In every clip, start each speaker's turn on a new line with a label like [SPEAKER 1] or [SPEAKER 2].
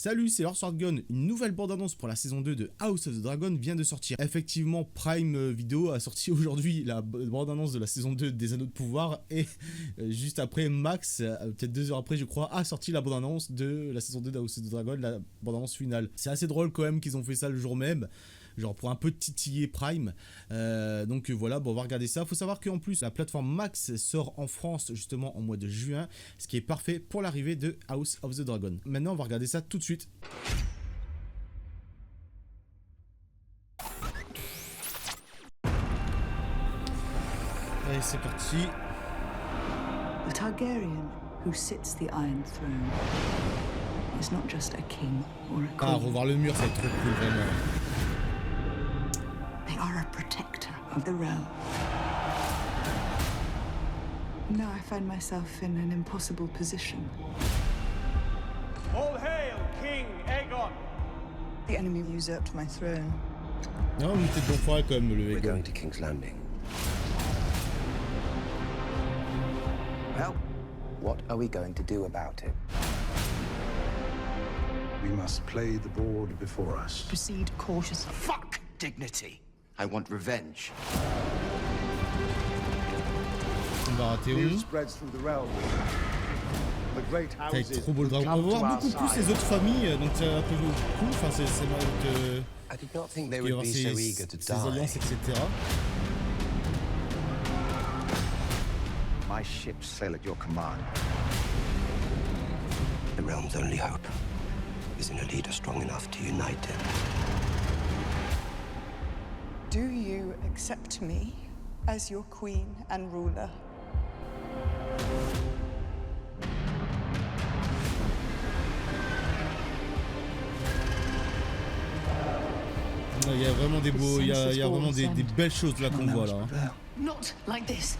[SPEAKER 1] Salut, c'est Lord Swordgun. Une nouvelle bande-annonce pour la saison 2 de House of the Dragon vient de sortir. Effectivement, Prime Video a sorti aujourd'hui la bande-annonce de la saison 2 des Anneaux de Pouvoir. Et juste après, Max, peut-être 2 heures après je crois, a sorti la bande-annonce de la saison 2 de House of the Dragon, la bande-annonce finale. C'est assez drôle quand même qu'ils ont fait ça le jour même. Genre pour un peu titiller Prime. Donc voilà, bon, on va regarder ça. Faut savoir qu'en plus, la plateforme Max sort en France justement en mois de juin, ce qui est parfait pour l'arrivée de House of the Dragon. Maintenant, on va regarder ça tout de suite. Allez, c'est parti.
[SPEAKER 2] The Targaryen who sits the Iron Throne is not just a king or a queen.
[SPEAKER 1] Ah, revoir le mur, ça va être trop cool, vraiment.
[SPEAKER 2] They are a protector of the realm. Now I find myself in an impossible position.
[SPEAKER 3] All hail, King Aegon!
[SPEAKER 2] The enemy usurped my throne.
[SPEAKER 1] Non, mais t'es bon foiré quand même, le
[SPEAKER 4] We're
[SPEAKER 1] Aegon.
[SPEAKER 4] going to King's Landing. Well, what are we going to do about it?
[SPEAKER 5] We must play the board before us.
[SPEAKER 2] Proceed cautiously.
[SPEAKER 4] Fuck dignity! I want revenge.
[SPEAKER 1] On va rater
[SPEAKER 5] News
[SPEAKER 1] où?
[SPEAKER 5] spreads through the realm. The great
[SPEAKER 1] Ça va être
[SPEAKER 5] houses
[SPEAKER 1] trop beau le dragon. On va voir beaucoup plus les autres familles, donc c'est un peu cool. Enfin, c'est notre.
[SPEAKER 4] I did not think they
[SPEAKER 1] Il va y
[SPEAKER 4] would
[SPEAKER 1] avoir
[SPEAKER 4] be
[SPEAKER 1] ses,
[SPEAKER 4] so eager to
[SPEAKER 1] ses
[SPEAKER 4] die.
[SPEAKER 1] alliances, etc.
[SPEAKER 5] My ships sail at your command.
[SPEAKER 4] The realm's only hope is in a leader strong enough to unite it.
[SPEAKER 2] Do you accept me as your queen and ruler?
[SPEAKER 1] Il y a vraiment des beaux, il y a vraiment des belles choses là qu'on voit là. Hein.
[SPEAKER 2] Not like this.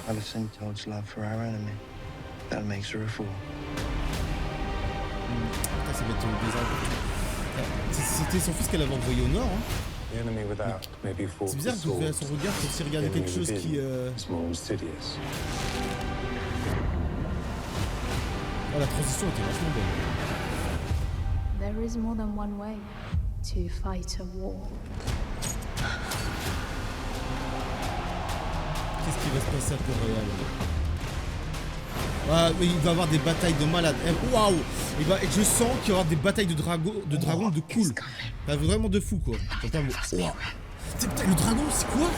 [SPEAKER 4] Alicent towards love for our enemy. That makes her a fool.
[SPEAKER 1] Putain, ça va être bizarre. C'était son fils qu'elle avait envoyé au nord. Hein.
[SPEAKER 6] The enemy without may be fought
[SPEAKER 1] C'est
[SPEAKER 6] with
[SPEAKER 1] bizarre que
[SPEAKER 6] swords.
[SPEAKER 1] son regard pour s'y
[SPEAKER 6] The
[SPEAKER 1] regarder
[SPEAKER 6] enemy
[SPEAKER 1] quelque chose qui.
[SPEAKER 6] within is more insidious.
[SPEAKER 1] Oh, la transition était vachement bonne.
[SPEAKER 7] There is more than one way to fight a war.
[SPEAKER 1] Qu'est-ce qui va se passer à Port-Royal? Ah, mais il va y avoir des batailles de malades. Waouh! Je sens qu'il y aura des batailles de dragons de cool. Enfin, vraiment de fou quoi. Wow. Putain, le dragon, c'est quoi?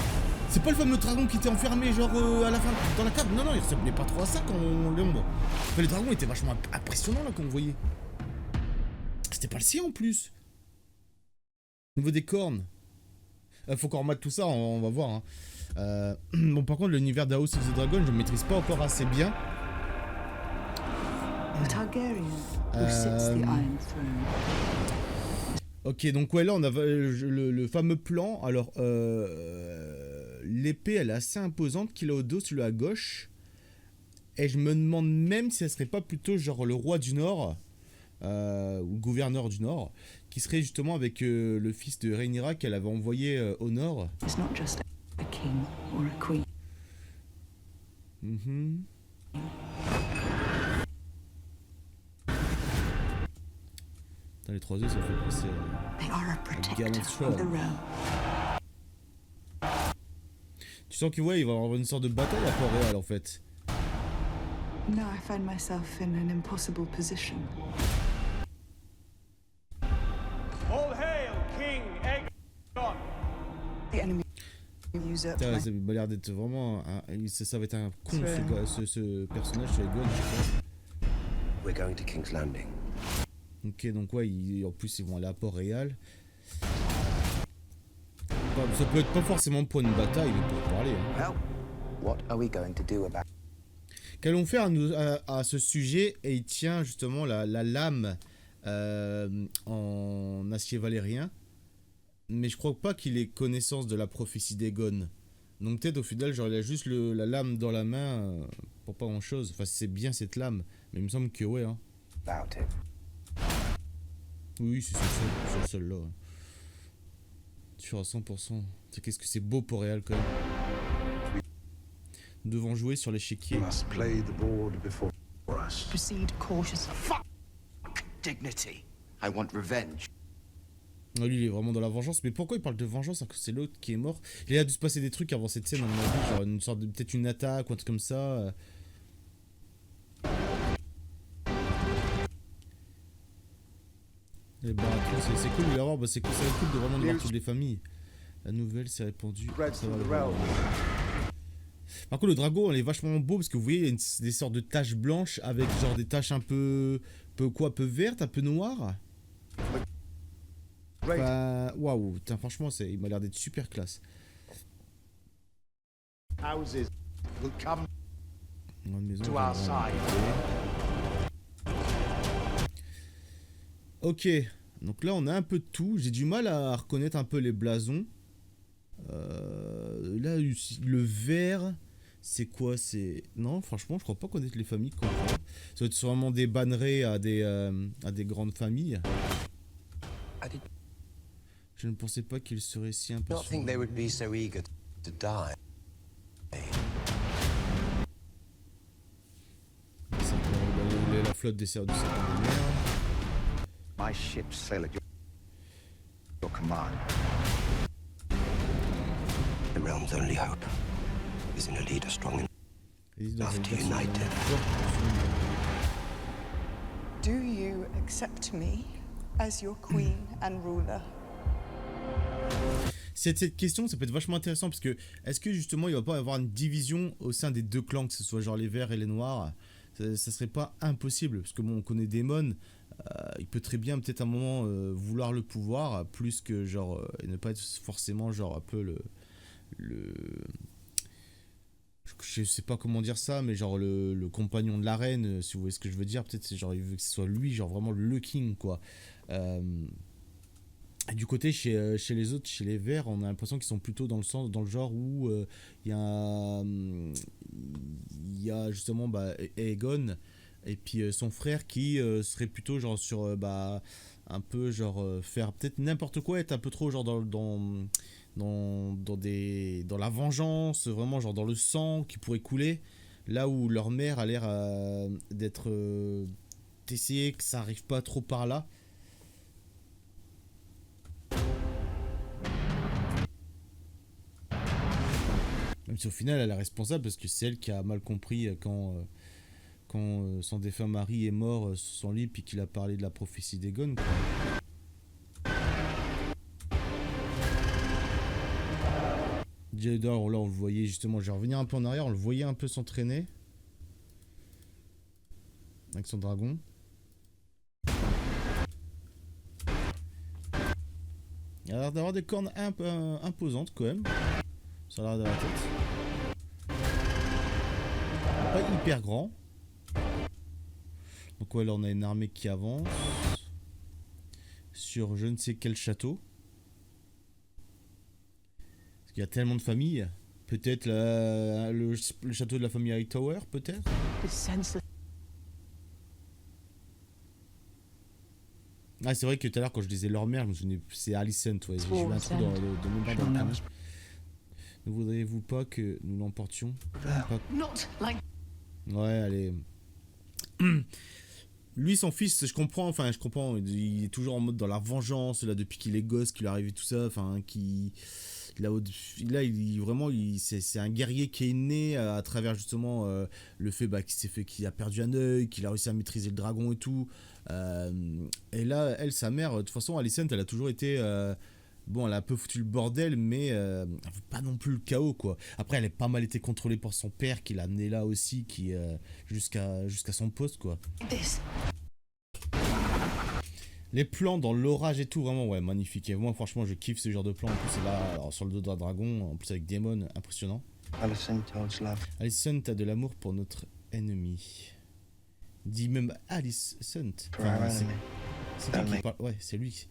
[SPEAKER 1] C'est pas le fameux dragon qui était enfermé genre à la fin dans la cave? Non, non, il ressemblait pas trop à ça quand on l'ombre. Mais le dragon était vachement impressionnant là quand on voyait. C'était pas le sien en plus. Au niveau des cornes. Faut qu'on remette tout ça, on va voir. Hein. Bon, par contre, l'univers de House of the Dragon, je ne maîtrise pas encore assez bien.
[SPEAKER 2] The Targaryen who sits the Iron Throne.
[SPEAKER 1] Ok, donc ouais, là, on a le fameux plan. Alors, l'épée, elle est assez imposante qu'il a au dos, celui à gauche. Et je me demande même si elle serait pas plutôt genre le roi du Nord. Ou gouverneur du Nord, qui serait justement avec le fils de Rhaenyra qu'elle avait envoyé au Nord.
[SPEAKER 2] It's not just a king or a queen.
[SPEAKER 1] Dans les 3 œufs, ça fait penser
[SPEAKER 2] They are a
[SPEAKER 1] Game
[SPEAKER 2] protector
[SPEAKER 1] of
[SPEAKER 2] of
[SPEAKER 1] Thrones.
[SPEAKER 2] the realm.
[SPEAKER 1] Tu sens que ouais, il va y avoir une sorte de bataille à Port-Réal en fait.
[SPEAKER 2] Now I find myself in an impossible position.
[SPEAKER 3] All hail, King Aegon!
[SPEAKER 2] The enemy usurped
[SPEAKER 1] Putain,
[SPEAKER 2] my
[SPEAKER 1] ça m'a l'air d'être vraiment. Ça va être un con ce personnage sur les guns, je crois.
[SPEAKER 4] We're going to King's Landing.
[SPEAKER 1] Ok, donc ouais, en plus ils vont aller à Port-Réal. Ça peut être pas forcément pour une bataille, mais pour parler. Hein.
[SPEAKER 4] Well, what are we going to do about
[SPEAKER 1] Qu'allons faire à ce sujet? Et il tient justement la lame en acier valérien. Mais je crois pas qu'il ait connaissance de la prophétie d'Aegon. Donc peut-être au final, genre il a juste la lame dans la main pour pas grand chose. Enfin c'est bien cette lame. Mais il me semble que ouais. Hein.
[SPEAKER 4] it?
[SPEAKER 1] Oui, c'est le seul là. Sûr à 100%. Qu'est-ce que c'est beau pour Réal quand même. Nous devons jouer sur l'échiquier.
[SPEAKER 5] We must play the board before us.
[SPEAKER 2] proceed cautiously.
[SPEAKER 4] Dignity. I want revenge.
[SPEAKER 1] Non, lui, il est vraiment dans la vengeance. Mais pourquoi il parle de vengeance alors que c'est l'autre qui est mort? Il a dû se passer des trucs avant cette scène, à mon avis, genre une sorte de peut-être une attaque ou un truc comme ça. Les baratrons, c'est cool de l'avoir, bah, c'est cool, ça va être cool de vraiment de voir toutes les familles. La nouvelle s'est répandue. Ça va, par contre, le dragon, il est vachement beau parce que vous voyez, il y a des sortes de taches blanches avec genre des taches un peu peu vertes, un peu noires. Enfin, waouh, putain, franchement, il m'a l'air d'être super classe.
[SPEAKER 5] Houses will come
[SPEAKER 1] Une maison,
[SPEAKER 5] to our side.
[SPEAKER 1] Ok, donc là on a un peu de tout. J'ai du mal à reconnaître un peu les blasons. Là, le vert, c'est quoi? C'est non, franchement, je crois pas connaître les familles qu'on voit. Ça doit être sûrement des bannerets à des grandes familles. Je ne pensais pas qu'ils seraient si impressionnants.
[SPEAKER 8] Not think they would be so eager to die.
[SPEAKER 1] La flotte des serres du serpent de mer.
[SPEAKER 5] My ships sail at your command.
[SPEAKER 8] The realm's only hope is in a leader strong enough to unite them.
[SPEAKER 2] Do you accept me as your queen and ruler?
[SPEAKER 1] Cette question, ça peut être vachement intéressant parce que est-ce que justement il va pas y avoir une division au sein des deux clans, que ce soit genre les verts et les noirs? Ça serait pas impossible parce que bon, on connaît Daemon, il peut très bien peut-être à un moment vouloir le pouvoir plus que genre et ne pas être forcément genre un peu le je sais pas comment dire ça, mais genre le compagnon de la reine, si vous voyez ce que je veux dire. Peut-être c'est genre il veut que ce soit lui, genre vraiment le king quoi. Et du côté chez les autres, chez les verts, on a l'impression qu'ils sont plutôt dans le genre où il y a justement Aegon et puis son frère qui serait plutôt genre sur un peu genre faire peut-être n'importe quoi, être un peu trop genre dans la vengeance, vraiment genre dans le sang qui pourrait couler, là où leur mère a l'air d'être d'essayer que ça arrive pas trop par là. Même si au final elle est responsable parce que c'est elle qui a mal compris quand son défunt mari est mort sur son lit puis qu'il a parlé de la prophétie d'Aegon. D'ailleurs là on le voyait justement, je vais revenir un peu en arrière, on le voyait un peu s'entraîner avec son dragon. Il a l'air d'avoir des cornes un peu imposantes quand même. Ça a l'air de la tête. Pas hyper grand. Donc ouais, là on a une armée qui avance sur je ne sais quel château. Parce qu'il y a tellement de familles. Peut-être le château de la famille Hightower, peut-être. Ah, c'est vrai que tout à l'heure quand je disais leur mère, je me souvenais, c'est Alicent, ouais. J'ai eu un trou dans mon bras. Ne voudriez-vous pas que nous l'emportions? Ouais, allez. Lui, son fils, je comprends, il est toujours en mode dans la vengeance, là, depuis qu'il est gosse, qu'il est arrivé tout ça, enfin, c'est un guerrier qui est né à travers justement le fait qu'il a perdu un œil, qu'il a réussi à maîtriser le dragon et tout. Et là, elle, sa mère, de toute façon, Alicent, elle a toujours été... Bon, elle a un peu foutu le bordel, mais elle veut pas non plus le chaos, quoi. Après, elle a pas mal été contrôlée par son père, qui l'a amené là aussi, jusqu'à son poste, quoi. Les plans dans l'orage et tout, vraiment, ouais, magnifique. Et moi, franchement, je kiffe ce genre de plan. En plus, c'est là, alors, sur le dos d'un dragon, en plus avec Daemon, impressionnant. Alicent a de l'amour pour notre ennemi. Dit même Alicent. Enfin, c'est qui parle. Ouais, c'est lui.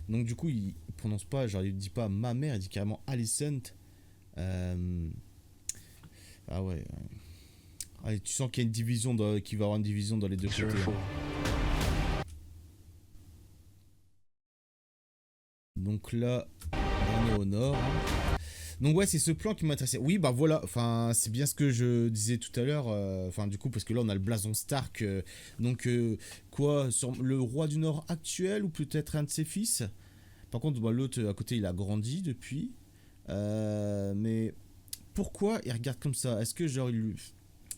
[SPEAKER 1] Donc du coup il prononce pas, genre il dit pas ma mère, il dit carrément Alicent. Ah ouais. Ah, tu sens qu'il y a une division qu'il va y avoir une division dans les deux côtés. Donc là on est au nord. Donc ouais, c'est ce plan qui m'intéressait. Oui, bah voilà, enfin, c'est bien ce que je disais tout à l'heure. Enfin, du coup, parce que là, on a le blason Stark. Donc, quoi, sur le roi du Nord actuel ou peut-être un de ses fils. Par contre, bah, l'autre à côté, il a grandi depuis. Mais pourquoi il regarde comme ça? Est-ce que genre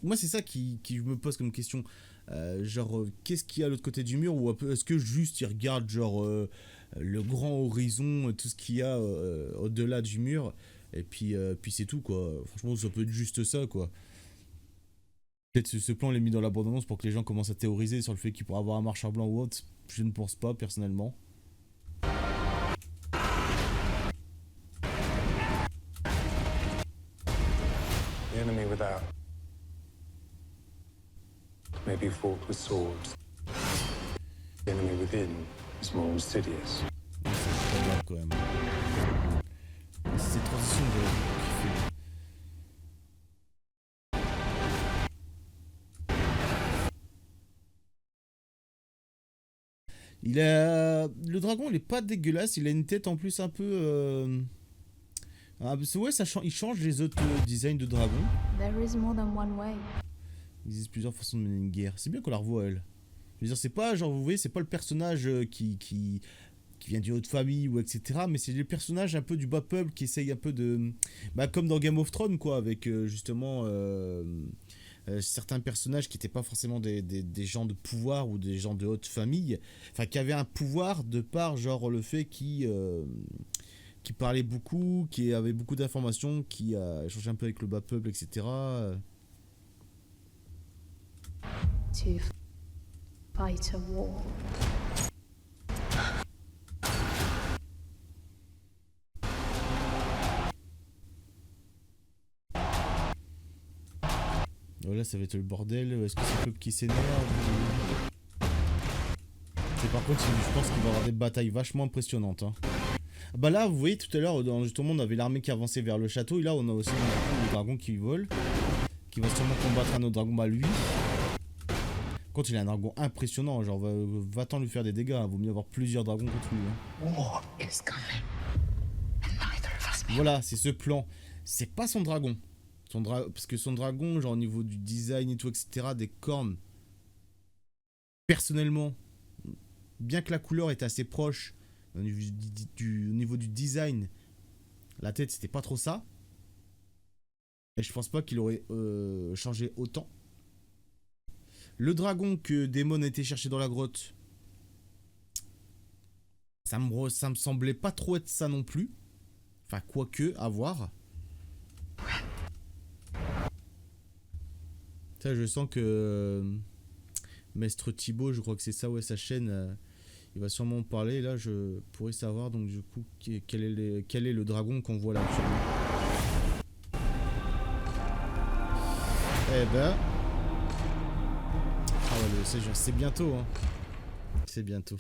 [SPEAKER 1] moi, c'est ça qui me pose comme question. Qu'est-ce qu'il y a à l'autre côté du mur? Ou est-ce que juste il regarde genre le grand horizon, tout ce qu'il y a au-delà du mur, et puis c'est tout quoi. Franchement, ça peut être juste ça quoi. Peut-être ce plan il est mis dans la bande-annonce pour que les gens commencent à théoriser sur le fait qu'il pourra avoir un marchand blanc ou autre. Je ne pense pas personnellement.
[SPEAKER 6] The enemy without may be fought with swords. The enemy within is more insidious.
[SPEAKER 1] C'est pas mal quand même. C'est cette transition que j'ai kiffé. Le dragon, il est pas dégueulasse. Il a une tête en plus un peu. Ouais, il change les autres designs de dragon.
[SPEAKER 7] There is more than one way.
[SPEAKER 1] Il existe plusieurs façons de mener une guerre. C'est bien qu'on la revoie elle. Je veux dire, c'est pas genre, vous voyez, c'est pas le personnage qui vient d'une autre famille ou etc. Mais c'est le personnage un peu du bas peuple qui essaye un peu de. Bah, comme dans Game of Thrones quoi, avec justement. Certains personnages qui n'étaient pas forcément des gens de pouvoir ou des gens de haute famille, enfin qui avaient un pouvoir de par genre le fait qui parlait beaucoup, qui avait beaucoup d'informations, qui a échangé un peu avec le bas peuple, etc.
[SPEAKER 7] To fight a war.
[SPEAKER 1] Voilà, ça va être le bordel. Est-ce que c'est le peuple qui s'énerve Et par contre, je pense qu'il va y avoir des batailles vachement impressionnantes. Hein. Bah là, vous voyez, tout à l'heure, justement, on avait l'armée qui avançait vers le château. Et là, on a aussi le dragon qui vole. Qui va sûrement combattre un autre dragon. Bah lui. Quand il a un dragon impressionnant, genre, va-t'en lui faire des dégâts. Vaut mieux avoir plusieurs dragons contre lui. Hein.
[SPEAKER 2] War is coming. And neither of us may.
[SPEAKER 1] Voilà, c'est ce plan. C'est pas son dragon. Parce que son dragon, genre au niveau du design et tout, etc., des cornes, personnellement, bien que la couleur était assez proche, au niveau du design, la tête, c'était pas trop ça. Et je pense pas qu'il aurait changé autant. Le dragon que Daemon a été chercher dans la grotte, ça me semblait pas trop être ça non plus. Enfin, quoique, à voir. Ça, je sens que Maître Thibaut, je crois que c'est ça, ouais, sa chaîne, il va sûrement en parler. Là, je pourrais savoir, donc du coup, quel est le dragon qu'on voit là actuellement. Eh ben... Ah ouais, c'est bientôt, hein. C'est bientôt.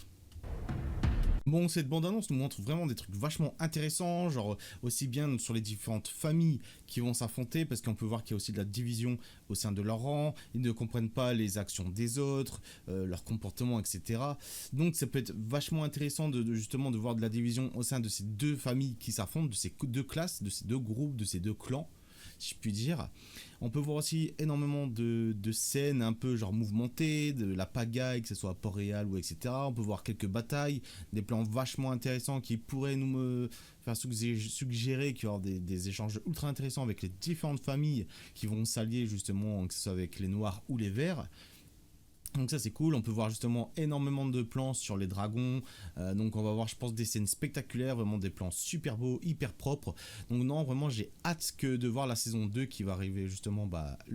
[SPEAKER 1] Bon, cette bande-annonce nous montre vraiment des trucs vachement intéressants, genre aussi bien sur les différentes familles qui vont s'affronter, parce qu'on peut voir qu'il y a aussi de la division au sein de leur rang, ils ne comprennent pas les actions des autres, leur comportement, etc. Donc ça peut être vachement intéressant justement de voir de la division au sein de ces deux familles qui s'affrontent, de ces deux classes, de ces deux groupes, de ces deux clans, si je puis dire. On peut voir aussi énormément de scènes un peu genre mouvementées, de la pagaille, que ce soit à Port-Réal ou etc. On peut voir quelques batailles, des plans vachement intéressants qui pourraient me faire suggérer qu'il y aura des échanges ultra intéressants avec les différentes familles qui vont s'allier justement, que ce soit avec les noirs ou les verts. Donc ça c'est cool, on peut voir justement énormément de plans sur les dragons, donc on va voir je pense des scènes spectaculaires, vraiment des plans super beaux, hyper propres, donc non vraiment j'ai hâte de voir la saison 2 qui va arriver justement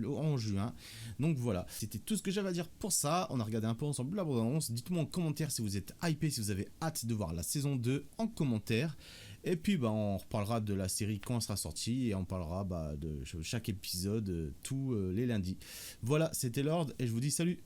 [SPEAKER 1] en juin, donc voilà, c'était tout ce que j'avais à dire pour ça, on a regardé un peu ensemble la bande-annonce, dites-moi en commentaire si vous êtes hypé, si vous avez hâte de voir la saison 2 en commentaire. Et puis on reparlera de la série quand elle sera sortie et on parlera de chaque épisode tous les lundis. Voilà, c'était Lord et je vous dis salut.